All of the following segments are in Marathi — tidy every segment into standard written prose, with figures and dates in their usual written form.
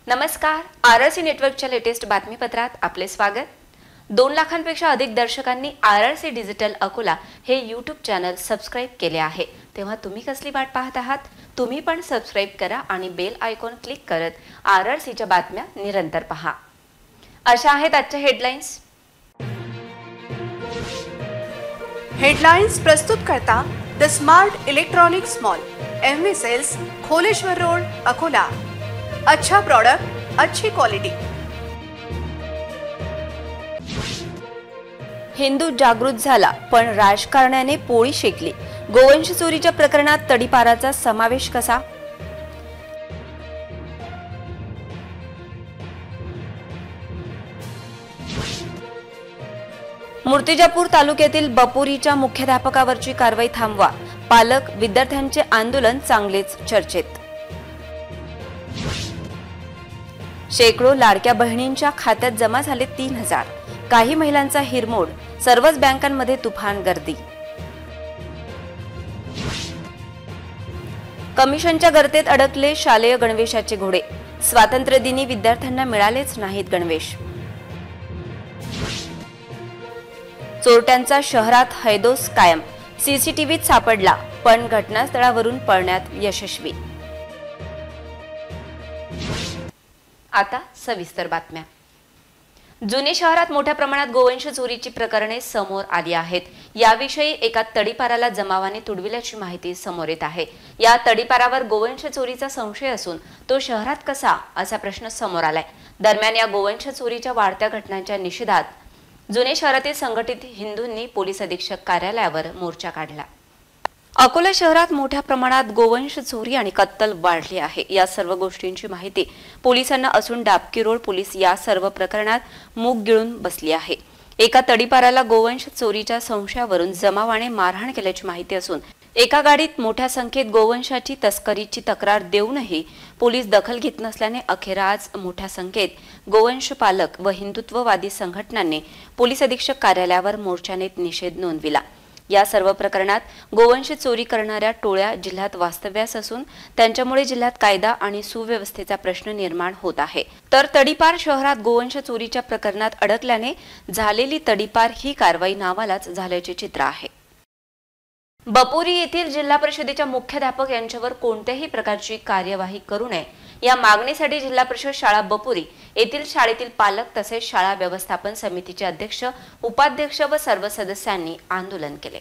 नमस्कार, आरआरसी नेटवर्कच्या लेटेस्ट बातमीपत्रात आपले स्वागत। 2 लाखांपेक्षा अधिक दर्शकांनी आरआरसी डिजिटल अकोला हे यूट्यूब चॅनल सबस्क्राइब केले आहे। तेव्हा तुम्ही कसली वाट पाहत आहात? तुम्ही पण सबस्क्राइब करा आणि बेल आयकॉन क्लिक करत आरआरसीच्या बातम्या निरंतर पहा। अशा आहेत आजच्या हेडलाईन्स। हेडलाइन्स प्रस्तुत करता the smart electronics mall, MV sales, Kholeshwar road, Akola. अच्छा प्रोडक्ट, अच्छी क्वालिटी। हिंदू जागृत झाला, पण राजकारण्याने पोळी शेकली। गोवंश चोरीच्या प्रकरणात तडीपाराचा समावेश कसा? मूर्तिजापूर तालुक्यातील बपोरीच्या मुख्याध्यापकावरची कारवाई थांबवा। पालक विद्यार्थ्यांचे आंदोलन चांगलेच चर्चेत। शेकडो लाडक्या बहिणींच्या खात्यात जमा झाले 3000। काही महिलांचा हिरमोड, सर्वच बँकांमध्ये तुफान गर्दी। कमिशनच्या गर्तेत अडकले शालेय गणवेशाचे घोडे। स्वातंत्र्य दिनी विद्यार्थ्यांना मिळालेच नाहीत गणवेश। चोरट्यांचा शहरात हैदोस कायम, सीसीटीव्हीत सापडला, पण घटनास्थळावरून पळण्यात यशस्वी। आता सविस्तर बातम्या। जुने शहरात मोठ्या प्रमाणात गोवंश चोरीची प्रकरणे समोर आली आहेत। याविषयी एका तडीपाराला जमावाने तुडविल्याची माहिती समोर येत आहे। या तडीपारावर गोवंश चोरीचा संशय असून तो शहरात कसा, असा प्रश्न समोर आलाय। दरम्यान या गोवंश चोरीच्या वाढत्या घटनांच्या निषेधात जुने शहरातील संघटित हिंदूंनी पोलीस अधीक्षक कार्यालयावर मोर्चा काढला। अकोला शहरात मोठ्या प्रमाणात गोवंश चोरी आणि कत्तल वाढली आहे। या सर्व गोष्टींची माहिती पोलिसांना असून डाबकी रोड पोलीस या सर्व प्रकरणात मूग गिळून बसली आहे। एका तडीपाराला गोवंश चोरीच्या संशयावरून जमावाने मारहाण केल्याची माहिती असून एका गाडीत मोठ्या संख्येत गोवंशाची तस्करीची तक्रार देऊनही पोलीस दखल घेत नसल्याने अखेर आज मोठ्या संख्येत गोवंश पालक व हिंदुत्ववादी संघटनांनी पोलीस अधीक्षक कार्यालयावर मोर्चाने निषेध नोंदविला। या सर्व प्रकरणात गोवंश चोरी करणाऱ्या टोळ्या जिल्ह्यात वास्तव्यास असून त्यांच्यामुळे जिल्ह्यात कायदा आणि सुव्यवस्थेचा प्रश्न निर्माण होत आहे। तर तडीपार शहरात गोवंश चोरीच्या प्रकरणात अडकल्याने झालेली तडीपार ही कारवाई नावालाच झाल्याचे चित्र आहे। बपोरी येथील जिल्हा परिषदेच्या मुख्याध्यापक यांच्यावर कोणत्याही प्रकारची कार्यवाही करू नये या मागणीसाठी जिल्हा परिषद शाळा बपोरी येथील शाळेतील पालक तसेच शाळा व्यवस्थापन समितीचे अध्यक्ष, उपाध्यक्ष व सर्व सदस्यांनी आंदोलन केले।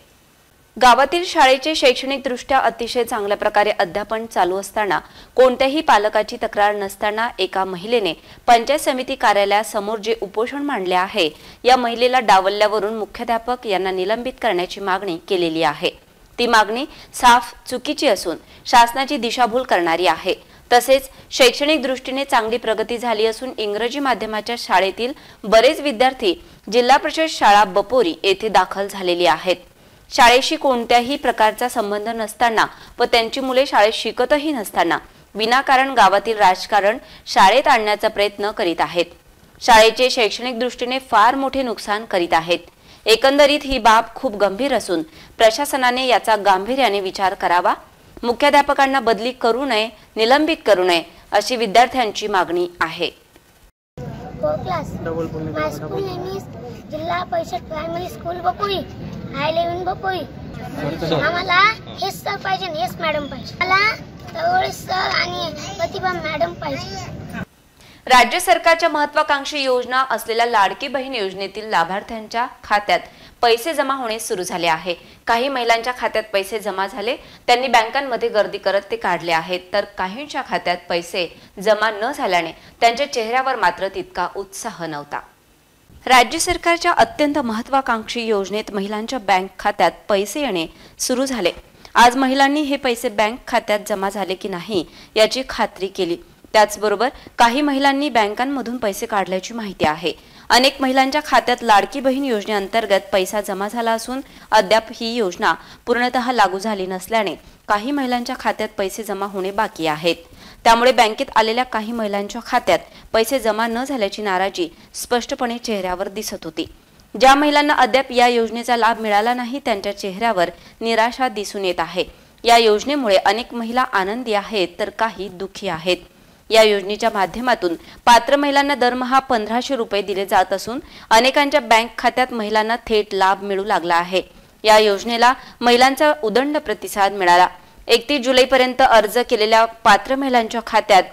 गावातील शाळेचे शैक्षणिकदृष्ट्या अतिशय चांगल्या प्रकारे अध्यापन चालू असताना कोणत्याही पालकाची तक्रार नसताना एका महिलेने पंचायत समिती कार्यालयासमोर जे उपोषण मांडले आहे या महिलेला डावलल्यावरून मुख्याध्यापक यांना निलंबित करण्याची मागणी केलेली आहे। ती मागणी साफ चुकीची असून शासनाची दिशाभूल करणारी आहे। तसेच शैक्षणिक दृष्टीने चांगली प्रगती झाली असून इंग्रजी माध्यमाच्या शाळेतील बरेच विद्यार्थी जिल्हा परिषद शाळा बपोरी येथे दाखल झालेले आहेत। शाळेशी कोणत्याही प्रकारचा संबंध नसताना व त्यांची मुले शाळेत शिकतही नसताना विनाकारण गावातील राजकारण शाळेत आणण्याचा प्रयत्न करीत आहेत। शाळेचे शैक्षणिक दृष्टीने फार मोठे नुकसान करीत आहेत। एकंदरीत ही बाब खूप गंभीर असून प्रशासनाने याचा गांभीर्याने विचार करावा। मुख्याध्यापकांना बदली करू नये, निलंबित करू नये अशी विद्यार्थ्यांची मागणी आहे। जिल्हा परिषद प्रायमरी स्कूल बपोरी, हाय लेव्हन बपोरी। आम्हाला हेच सर पाहिजे, हेच मॅडम पाहिजे। मला तवळे सर आणि प्रतिभा मॅडम पाहिजे। राज्य सरकारच्या महत्त्वाकांक्षी योजना असलेल्या लाडकी बहीण योजनेतील लाभार्थ्यांच्या खात्यात पैसे जमा होणे सुरू झाले आहे। काही महिलांच्या खात्यात पैसे जमा झाले, त्यांनी बँकांमध्ये गर्दी करत ते काढले आहेत, तर काहींच्या खात्यात पैसे जमा न झाल्याने त्यांच्या चेहऱ्यावर मात्र तितका उत्साह नव्हता। राज्य सरकारच्या अत्यंत महत्त्वाकांक्षी योजनेत महिलांच्या बँक खात्यात पैसे येणे सुरू झाले। आज महिलांनी हे पैसे बँक खात्यात जमा झाले की नाही याची खात्री केली। त्याचबरोबर काही महिलांनी बँकांमधून पैसे काढल्याची माहिती आहे। अनेक महिलांच्या खात्यात लाडकी बहीण योजनेअंतर्गत पैसा जमा झाला असून अद्याप ही योजना पूर्णतः लागू झाली नसल्याने काही महिलांच्या खात्यात पैसे जमा होणे बाकी आहेत। त्यामुळे बँकेत आलेल्या काही महिलांच्या खात्यात पैसे जमा न झाल्याची नाराजी स्पष्टपणे चेहऱ्यावर दिसत होती। ज्या महिलांना अद्याप या योजनेचा लाभ मिळाला नाही त्यांच्या चेहऱ्यावर निराशा दिसून येत आहे। या योजनेमुळे अनेक महिला आनंदी आहेत तर काही दुःखी आहेत। या योजनेच्या माध्यमातून पात्र महिलांना दरमहा 1500 रुपये दिले जात असून अनेकांच्या बँक खात्यात महिलांना थेट लाभ मिळू लागला आहे। या योजनेला महिलांचा उदंड प्रतिसाद मिळाला। 31 जुलैपर्यंत अर्ज केलेल्या पात्र महिलांच्या खात्यात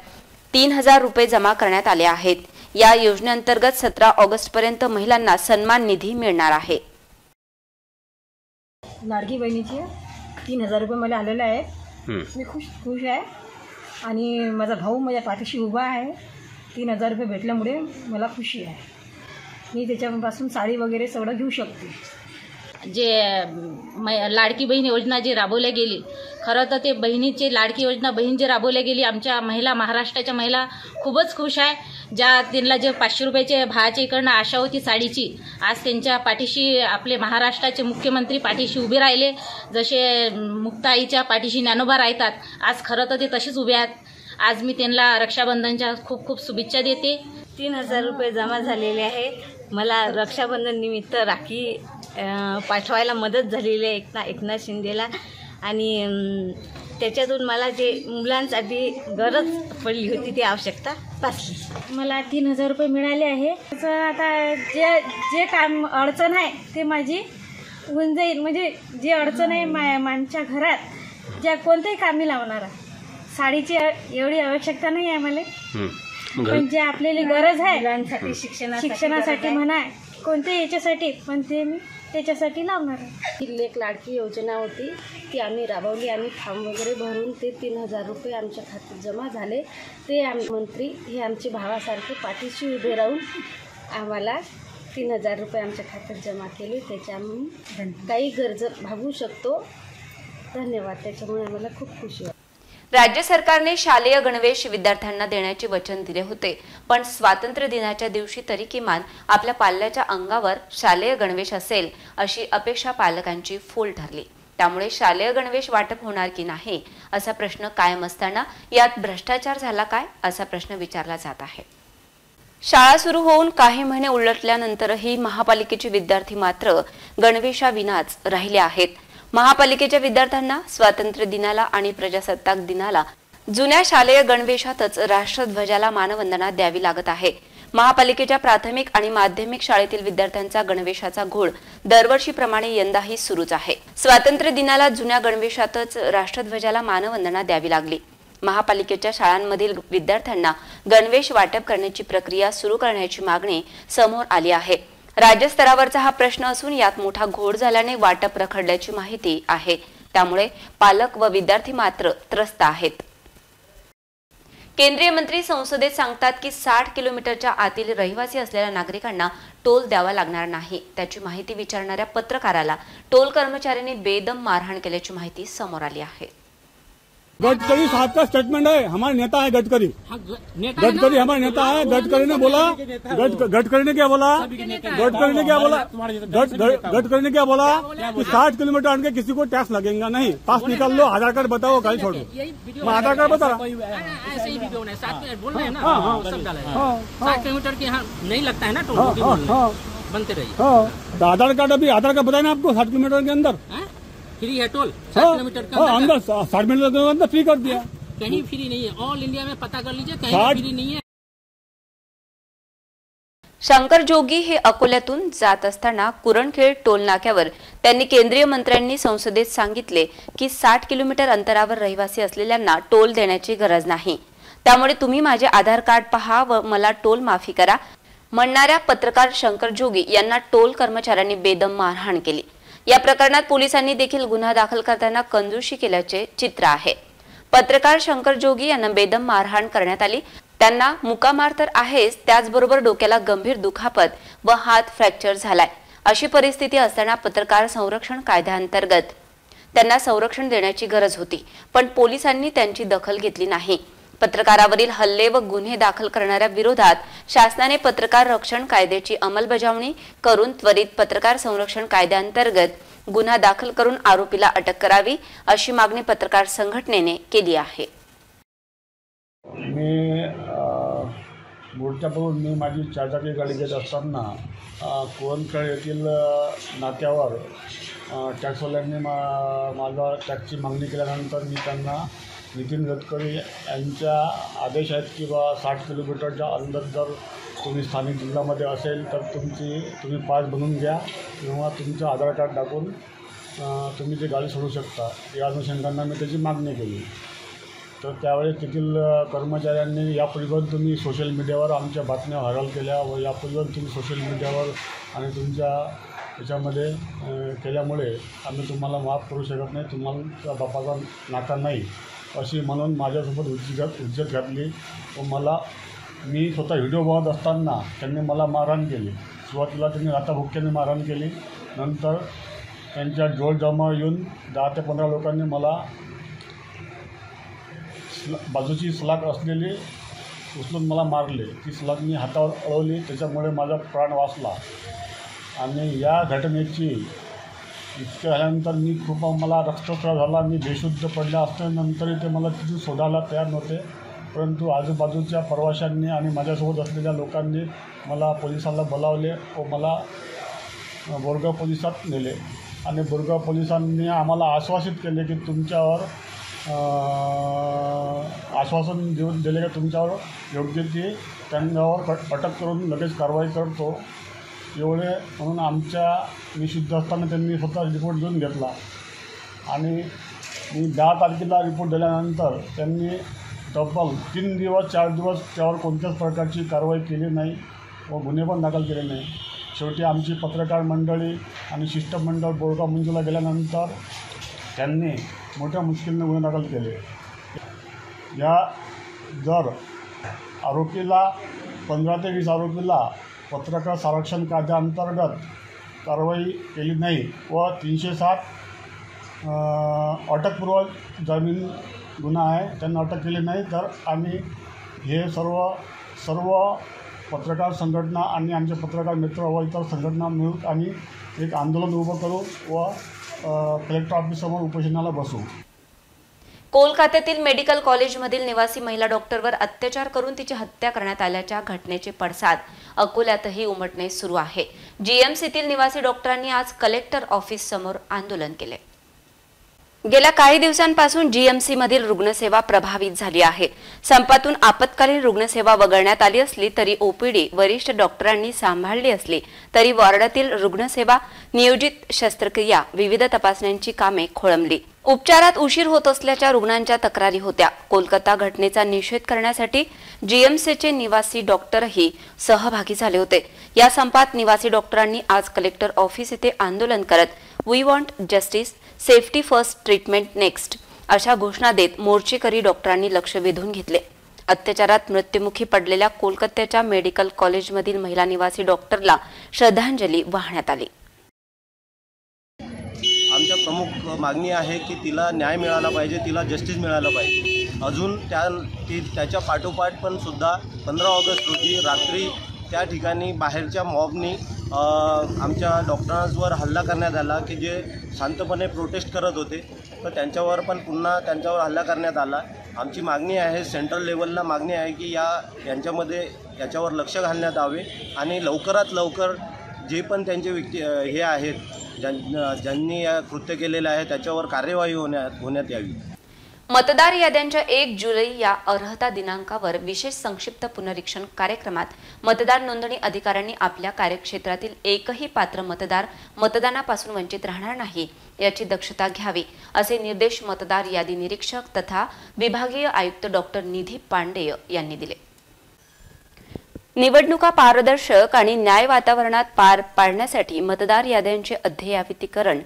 3000 रुपये जमा करण्यात आले आहेत। या योजनेअंतर्गत 17 ऑगस्टपर्यंत महिलांना सन्मान निधी मिळणार आहे। लाडकी बहिणीचे 3000 रुपये मला आलेले आहेत। मी खुश आहे आणि माझा भाऊ माझ्या पाठीशी उभा आहे। 3000 रुपये भेटल्यामुळे मला खुशी आहे। मी त्याच्यापासून साडी वगैरे सगळं घेऊ शकते। जे लाडकी बहीण योजना जी राबवल्या गेली, खरं तर ते बहिणीची लाडकी योजना बहीण जी राबवल्या गेली, आमच्या महिला महाराष्ट्राच्या महिला खूपच खुश आहे। ज्या त्यांना जे 500 रुपयाचे भावाच्या इकडनं आशा होती साडीची, आज त्यांच्या पाठीशी आपले महाराष्ट्राचे मुख्यमंत्री पाठीशी उभे राहिले। जसे मुक्ताईच्या पाठीशी ज्ञानोबा राहतात, आज खरं तर ते तसेच उभे आहेत। आज मी त्यांना रक्षाबंधनच्या खूप खूप शुभेच्छा देते। 3000 रुपये जमा झालेले आहेत। मला रक्षाबंधन निमित्त राखी पाठवायला मदत झालेली आहे एकनाथ शिंदेला, आणि त्याच्यातून मला जे मुलांसाठी गरज पडली होती ती आवश्यकता भासली। मला 3000 रुपये मिळाले आहे। आता जे काम अडचण आहे ते माझी होऊन जाईल। म्हणजे जे अडचण आहे माझ्या घरात ज्या कोणत्याही कामी लावणारा, साडीची एवढी आवश्यकता नाही आहे मला, पण जे आपल्याला गरज आहे मुलांसाठी शिक्षणासाठी म्हणा कोणत्या याच्यासाठी, पण ते मी त्याच्यासाठी लावणार आहे। एक लाडकी योजना होती ती आम्ही राबवली आणि फॉर्म वगैरे भरून ते 3000 रुपये आमच्या खात्यात जमा झाले। ते मंत्री हे आमचे भावासारखे पाठीशी उभे राहून आम्हाला 3000 रुपये आमच्या खात्यात जमा केले। त्याच्यामुळे काही गरज भागू शकतो। धन्यवाद। त्याच्यामुळे आम्हाला खूप खुशी वाटते। राज्य सरकारने शालेय गणवेश विद्यार्थ्यांना देण्याचे वचन दिले होते, पण स्वातंत्र्य दिनाच्या दिवशी तरी किमान आपल्या पाल्याच्या अंगावर शालेय गणवेश असेल अशी अपेक्षा पालकांची फोल ठरली। त्यामुळे शालेय गणवेश वाटप होणार की नाही असा प्रश्न कायम असताना यात भ्रष्टाचार झाला काय असा प्रश्न विचारला जात आहे। शाळा सुरू होऊन काही महिने उलटल्यानंतरही महापालिकेचे विद्यार्थी मात्र गणवेशाविनाच राहिले आहेत। महापालिकेच्या विद्यार्थ्यांना स्वातंत्र्य दिनाला आणि प्रजासत्ताक दिनाला जुन्या शालेय गणवेशातच राष्ट्रध्वजाला मानवंदना द्यावी लागत आहे। महापालिकेच्या प्राथमिक आणि माध्यमिक शाळेतील विद्यार्थ्यांचा गणवेशाचा घोळ दरवर्षीप्रमाणे यंदाही सुरूच आहे। स्वातंत्र्य दिनाला जुन्या गणवेशातच राष्ट्रध्वजाला मानवंदना द्यावी लागली। महापालिकेच्या शाळांमधील विद्यार्थ्यांना गणवेश वाटप करण्याची प्रक्रिया सुरू करण्याची मागणी समोर आली आहे। राज्य स्तरावरचा हा प्रश्न असून यात मोठा घोळ झाल्याने वाटप रखडल्याची माहिती आहे। त्यामुळे पालक व विद्यार्थी मात्र त्रस्त आहेत। केंद्रीय मंत्री संसदेत सांगतात की 60 किलोमीटरच्या आतील रहिवासी असलेल्या नागरिकांना टोल द्यावा लागणार नाही। त्याची माहिती विचारणाऱ्या पत्रकाराला टोल कर्मचाऱ्यांनी बेदम मारहाण केल्याची माहिती समोर आली आहे। गडकरी साहब का स्टेटमेंट है, हमारे नेता है गडकरी हमारे नेता है। गडकरी ने बोला गडकरी ने क्या बोला कि 60 किलोमीटर आने के किसी को टैक्स लगेगा नहीं। पास निकाल लो, आधार कार्ड बताओ, गाड़ी छोड़ो। मैं आधार कार्ड बता रहा। ऐसे ही वीडियो है, 60 किलोमीटर के यहाँ नहीं लगता है ना टोल, बनते रहिए। आधार कार्ड बताया ना आपको, 60 किलोमीटर के अंदर फ्री है टोल। 60 किलोमीटर का अंदर 60 किलोमीटर के अंदर फ्री कर दिया। कहीं फ्री नहीं है, ऑल इंडिया में पता कर लीजिए, कहीं फ्री नहीं है। शंकर जोगी हे अकोल्यातून जात असताना कुरणखेड टोल नाक्यावर त्यांनी केंद्रीय मंत्र्यांनी संसदेत सांगितले की 60 किलोमीटर अंतरावर रहिवासी असलेल्यांना टोल देण्याची गरज नाही। त्यामुळे तुम्ही माझे आधार कार्ड पहा व मला टोल माफी करा म्हणणाऱ्या पत्रकार शंकर जोगी यांना टोल कर्मचाऱ्यांनी बेदम मारहाण केली। या प्रकरणात पोलिसांनी देखील गुन्हा दाखल करताना कंजूसी केल्याचे चित्र आहे। पत्रकार शंकर जोगी यांना बेदम मारहाण करण्यात आली। त्यांना मुकामार तर आहेच, त्याचबरोबर डोक्याला गंभीर दुखापत व हात फ्रॅक्चर झालाय। अशी परिस्थिती असताना पत्रकार संरक्षण कायद्याअंतर्गत त्यांना संरक्षण देण्याची गरज होती, पण पोलिसांनी त्यांची दखल घेतली नाही। पत्रकारावरील हल्ले व गुन्हे दाखल करणाऱ्या विरोधात शासनाने पत्रकार रक्षण कायद्याची अंमलबजावणी करून त्वरित पत्रकार संरक्षण कायद्याअंतर्गत गुन्हा दाखल करून आरोपीला अटक करावी अशी मागणी पत्रकार संघटनेने केली आहे। मी मोर्चापासून मी माझी चारचाकी गाडी घेत असताना कुरणखेड येथील नाक्यावर टॅक्सवाल्यांनी माझा टॅक्सची मागणी केल्यानंतर मी त्यांना नितीन गडकरी यांच्या आदेश आहेत की बा 60 किलोमीटरच्या अंदर जर तुम्ही स्थानिक जिल्ह्यामध्ये असेल तर तुम्ही पास बनवून घ्या किंवा तुमचं आधार कार्ड टाकून तुम्ही ती गाडी सोडू शकता. या अनुषंगाने मी त्याची मागणी केली. तर त्यावेळेस तेथील कर्मचाऱ्यांनी यापूर्वी तुम्ही सोशल मीडियावर आमच्या बातम्या व्हायरल केल्या व यापूर्वी तुम्ही सोशल मीडियावर आणि तुमच्या याच्यामध्ये केल्यामुळे आम्ही तुम्हाला माफ करू शकत नाही, तुम्हाला बापाचा नाता नाही अशी म्हणून माझ्यासोबत हुज्जत घातली व मी स्वतः व्हिडिओ बघत असताना त्यांनी मला मारहाण केली. सुरुवातीला त्यांनी राताभुक्क्याने मारहाण केली. नंतर त्यांच्या जोरजमा येऊन 10 ते 15 लोकांनी मला बाजूची सलाख असलेली उचलून मला मारले. ती सलाख मी हातावर अडवली, त्याच्यामुळे माझा प्राण वाचला. आणि या घटनेची इतकं झाल्यानंतर मला रक्तस्राव झाला. मी बेशुद्ध पडल्या असल्यानंतरही ते मला तिथून सोडायला तयार नव्हते. परंतु आजूबाजूच्या प्रवाशांनी आणि माझ्यासोबत असलेल्या लोकांनी मला पोलिसांना बोलावले व मला बोरगाव पोलिसात नेले. आणि बोरगाव पोलिसांनी आम्हाला आश्वासित केले की तुमच्यावर आश्वासन देऊन दिले की तुमच्यावर योग्य ती त्यांच्यावर अटक करून लगेच कारवाई करतो एवढे म्हणून मी शुद्ध असताना त्यांनी स्वतः रिपोर्ट देऊन घेतला. आणि मी 10 तारखेला रिपोर्ट दिल्यानंतर त्यांनी तब्बल 3 दिवस 4 दिवस त्यावर कोणत्याच प्रकारची कारवाई केली नाही व गुन्हे पण दाखल केले नाही. शेवटी आमची पत्रकार मंडळी आणि शिष्टमंडळ बोरगाव मंजूला गेल्यानंतर त्यांनी मोठ्या मुश्किलने गुन्हे दाखल केले. जर आरोपीला 15 ते 20 आरोपीला पत्रकार संरक्षण कायद्याअंतर्गत कारवाई केली नाही व 307 अटकपूर्व जामीन गुन्हा आहे त्यांना अटक केली नाही तर आम्ही हे सर्व पत्रकार संघटना आणि आमचे पत्रकार मित्र व इतर संघटना मिळून आम्ही एक आंदोलन उभं करू व कलेक्टर ऑफिससमोर उपोषणाला बसू. कोलकात्यातील मेडिकल कॉलेजमधील निवासी महिला डॉक्टरवर अत्याचार करून तिची हत्या करण्यात आल्याच्या घटनेचे पडसाद अकोल्यातही उमटणे सुरू आहे. जीएमसीतील निवासी डॉक्टरांनी आज कलेक्टर ऑफिस समोर आंदोलन केले. गेल्या काही दिवसांपासून जीएमसी मधील रुग्णसेवा प्रभावित झाली आहे. संपातून आपत्कालीन रुग्णसेवा वगळण्यात आली असली तरी ओपीडी वरिष्ठ डॉक्टरांनी सांभाळली असली तरी वॉर्डातील रुग्णसेवा, नियोजित शस्त्रक्रिया, विविध तपासण्यांची कामे खोळंबली. उपचारात उशीर होत असल्याच्या रुग्णांच्या तक्रारी होत्या. कोलकाता घटनेचा निषेध करण्यासाठी जीएमसीचे निवासी डॉक्टरही सहभागी झाले होते. या संपात निवासी डॉक्टरांनी आज कलेक्टर ऑफिस येथे आंदोलन करत we want justice, safety first, treatment next अशा घोषणा देत मोर्चेकरी डॉक्टरांनी लक्ष वेधून घेतले. अत्याचारात मृत्युमुखी पडलेल्या कोलकात्याच्या मेडिकल कॉलेजमधील महिला निवासी डॉक्टरला श्रद्धांजली वाहण्यात आली. आमच्या प्रमुख मागणी आहे की तिला न्याय मिळाला पाहिजे, तिला जस्टिस मिळालं पाहिजे. अजून त्याच्या पाठोपाठ पण सुद्धा 15 ऑगस्ट रोजी रात्री त्या ठिकाणी बाहेरच्या मॉबनी आमच्या डॉक्टरांवर हल्ला करण्यात आला की जे शांतपणे प्रोटेस्ट करत होते. तर त्यांच्यावर पण पुन्हा त्यांच्यावर हल्ला करण्यात आला. आमची मागणी आहे, सेंट्रल लेवलला मागणी आहे की यांच्यामध्ये याच्यावर लक्ष घालण्यात यावे आणि लवकरात लवकर जे पण त्यांचे हे आहेत ज्यांनी या कृत्य केलेलं आहे त्याच्यावर कार्यवाही होण्यात यावी. मतदार याद्यांच्या 1 जुलै या अर्हता दिनांकावर विशेष संक्षिप्त पुनरीक्षण कार्यक्रमात मतदार नोंदणी अधिकाऱ्यांनी आपल्या कार्यक्षेत्रातील एकही पात्र मतदार मतदानापासून वंचित राहणार नाही याची दक्षता घ्यावी असे निर्देश मतदार यादी निरीक्षक तथा विभागीय आयुक्त डॉक्टर निधी पांडेय यांनी दिले. निवडणुका पारदर्शक आणि न्याय वातावरणात पार पाडण्यासाठी मतदार याद्यांचे अद्ययावतीकरण,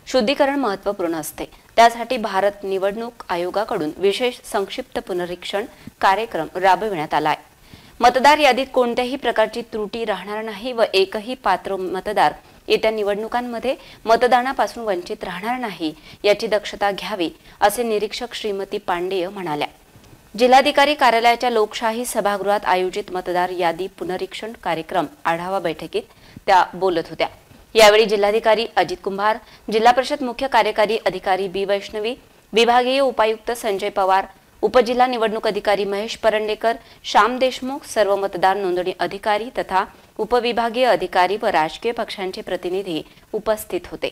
शुद्धीकरण महत्त्वपूर्ण असते. त्यासाठी भारत निवडणूक आयोगाकडून विशेष संक्षिप्त पुनरीक्षण कार्यक्रम राबविण्यात आला आहे. मतदार यादीत कोणत्याही प्रकारची त्रुटी राहणार नाही व एकही पात्र मतदार येत्या निवडणुकांमध्ये मतदानापासून वंचित राहणार नाही याची दक्षता घ्यावी असे निरीक्षक श्रीमती पांडेय म्हणाल्या. जिल्हाधिकारी कार्यालयाच्या लोकशाही सभागृहात आयोजित मतदार यादी पुनरीक्षण कार्यक्रम आढावा बैठकीत त्या बोलत होत्या. यावेळी जिल्हाधिकारी अजित कुंभार, जिल्हा परिषद मुख्य कार्यकारी अधिकारी बी वैष्णवी, विभागीय उपायुक्त संजय पवार, उपजिल्हा निवडणूक अधिकारी महेश परंडेकर, श्याम देशमुख, सर्व मतदार नोंदणी अधिकारी तथा उपविभागीय अधिकारी व राजकीय पक्षांचे प्रतिनिधी उपस्थित होते.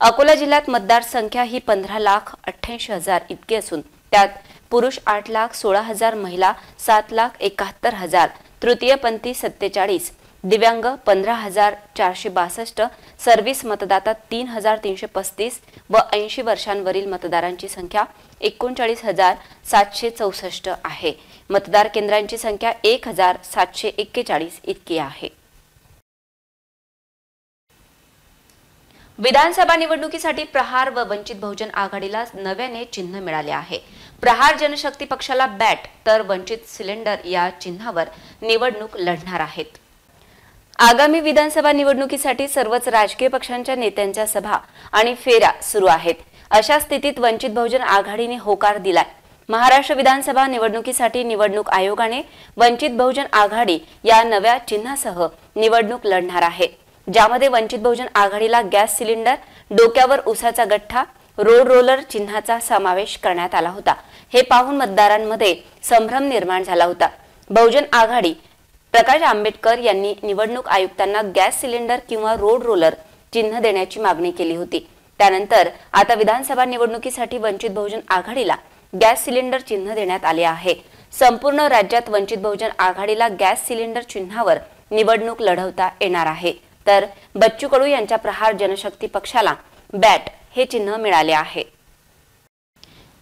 अकोला जिल्ह्यात मतदार संख्या ही 15,88,000 इतकी असून त्यात पुरुष 8,16,000, महिला 7,71,000, तृतीयपंथी 47, दिव्यांग 15,462, सर्व्हिस मतदाता 3,335 व 80 वर्षांवरील मतदारांची संख्या 39,764 आहे. मतदार केंद्रांची संख्या 1,741 इतकी आहे. विधानसभा निवडणुकीसाठी प्रहार व वंचित बहुजन आघाडीला नव्याने चिन्ह मिळाले आहे. प्रहार जनशक्ती पक्षाला बॅट तर वंचित सिलेंडर या चिन्हावर निवडणूक लढणार आहेत. आगामी विधानसभा निवडणुकीसाठी सर्वच राजकीय पक्षांच्या नेत्यांच्या सभा आणि फेऱ्या सुरू आहेत. अशा स्थितीत वंचित बहुजन आघाडीने होकार दिलाय. महाराष्ट्र विधानसभा निवडणुकीसाठी निवडणूक आयोगाने वंचित बहुजन आघाडी या नव्या चिन्हासह निवडणूक लढणार आहे. ज्यामध्ये वंचित बहुजन आघाडीला गॅस सिलेंडर, डोक्यावर उसाचा गठ्ठा, रोड रोलर चिन्हाचा समावेश करण्यात आला होता. हे पाहून मतदारांमध्ये संभ्रम निर्माण झाला होता. बहुजन आघाडी प्रकाश आंबेडकर यांनी निवडणूक आयुक्तांना गॅस सिलेंडर किंवा रोड रोलर चिन्ह देण्याची मागणी केली होती. त्यानंतर आता विधानसभा निवडणुकीसाठी वंचित बहुजन आघाडीला गॅस सिलेंडर चिन्ह देण्यात आले आहे. संपूर्ण राज्यात वंचित बहुजन आघाडीला गॅस सिलेंडर चिन्हावर निवडणूक लढवता येणार आहे. तर बच्चू कडू यांच्या प्रहार जनशक्ती पक्षाला बॅट हे चिन्ह मिळाले आहे.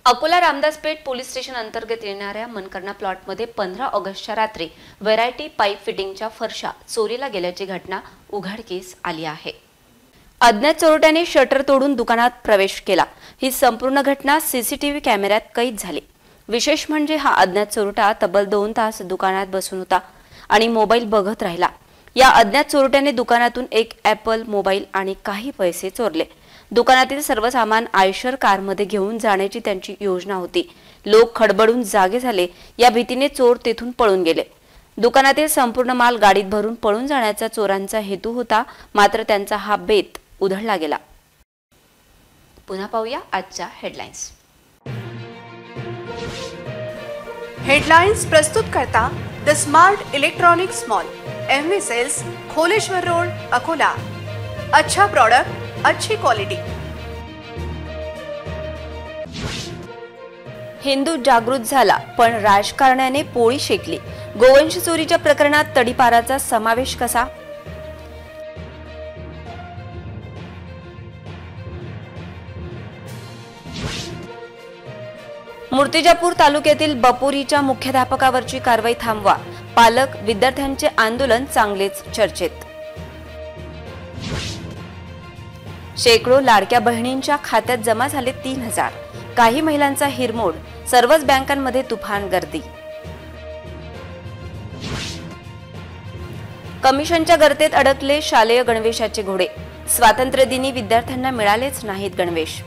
अकोला रामदासपेठ पोलीस स्टेशन अंतर्गत येणाऱ्या मनकर्णा प्लॉटमध्ये 15 ऑगस्टच्या रात्री व्हरायटी पाईप फिटिंगच्या फरशा चोरीला गेल्याची घटना उघडकीस आली आहे. अज्ञात चोरट्याने शटर तोडून दुकानात प्रवेश केला. ही संपूर्ण घटना सीसीटीव्ही कॅमेऱ्यात कैद झाली. विशेष म्हणजे हा अज्ञात चोरटा तब्बल 2 तास दुकानात बसून होता आणि मोबाईल बघत राहिला. या अज्ञात चोरट्याने दुकानातून एक ॲपल मोबाईल आणि काही पैसे चोरले. दुकानातील सर्व सामान आयशर कारमध्ये घेऊन जाण्याची त्यांची योजना होती. लोक खडबडून जागे झाले. या भीतीने चोर तेथून पळून गेले. दुकानातील संपूर्ण माल गाडीत भरून पळून जाण्याचा चोरांचा हेतू होता. मात्र त्यांचा हा बेत उधळला गेला. पुन्हा पाहूया आजच्या हेडलाईन्स. हेडलाइंस प्रस्तुत करता the smart electronics mall, MV sales, Kholeshwar road, Akola. अच्छा प्रोडक्ट, अच्छी क्वालिटी. हिंदू जागृत झाला पण राजकारण्याने पोळी शेकली. गोवंश चोरीच्या प्रकरणात तडीपाराचा समावेश कसा? मूर्तिजापूर तालुक्यातील बपोरीच्या मुख्याध्यापकावरची कारवाई थांबवा. पालक विद्यार्थ्यांचे आंदोलन चांगलेच चर्चेत. शेकडो लाडक्या बहिणींच्या खात्यात जमा झाले 3,000. काही महिलांचा हिरमोड. सर्वच बँकांमध्ये तुफान गर्दी. कमिशनच्या गर्तेत अडकले शालेय गणवेशाचे घोडे. स्वातंत्र्यदिनी विद्यार्थ्यांना मिळालेच नाहीत गणवेश.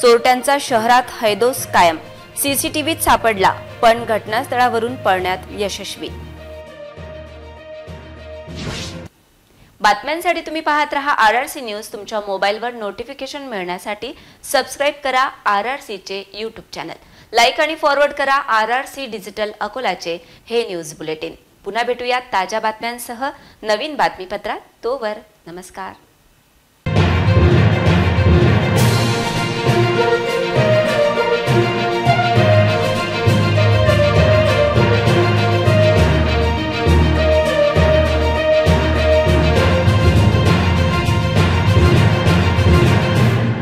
चोरट्यांचा शहरात हैदोस कायम. सीसीटीव्हीत सापडला पण घटनास्थळावरून पळण्यात यशस्वी. बातम्यांसाठी तुम्ही पाहत रहा RRC न्यूज. तुमच्या मोबाईलवर नोटिफिकेशन मिळण्यासाठी सबस्क्राईब करा RRC चे YouTube चॅनल. लाईक आणि फॉरवर्ड करा RRC डिजिटल अकोलाचे हे न्यूज बुलेटिन. पुन्हा भेटूया ताज्या बातम्यांसह नवीन बातमीपत्रात. तोवर नमस्कार.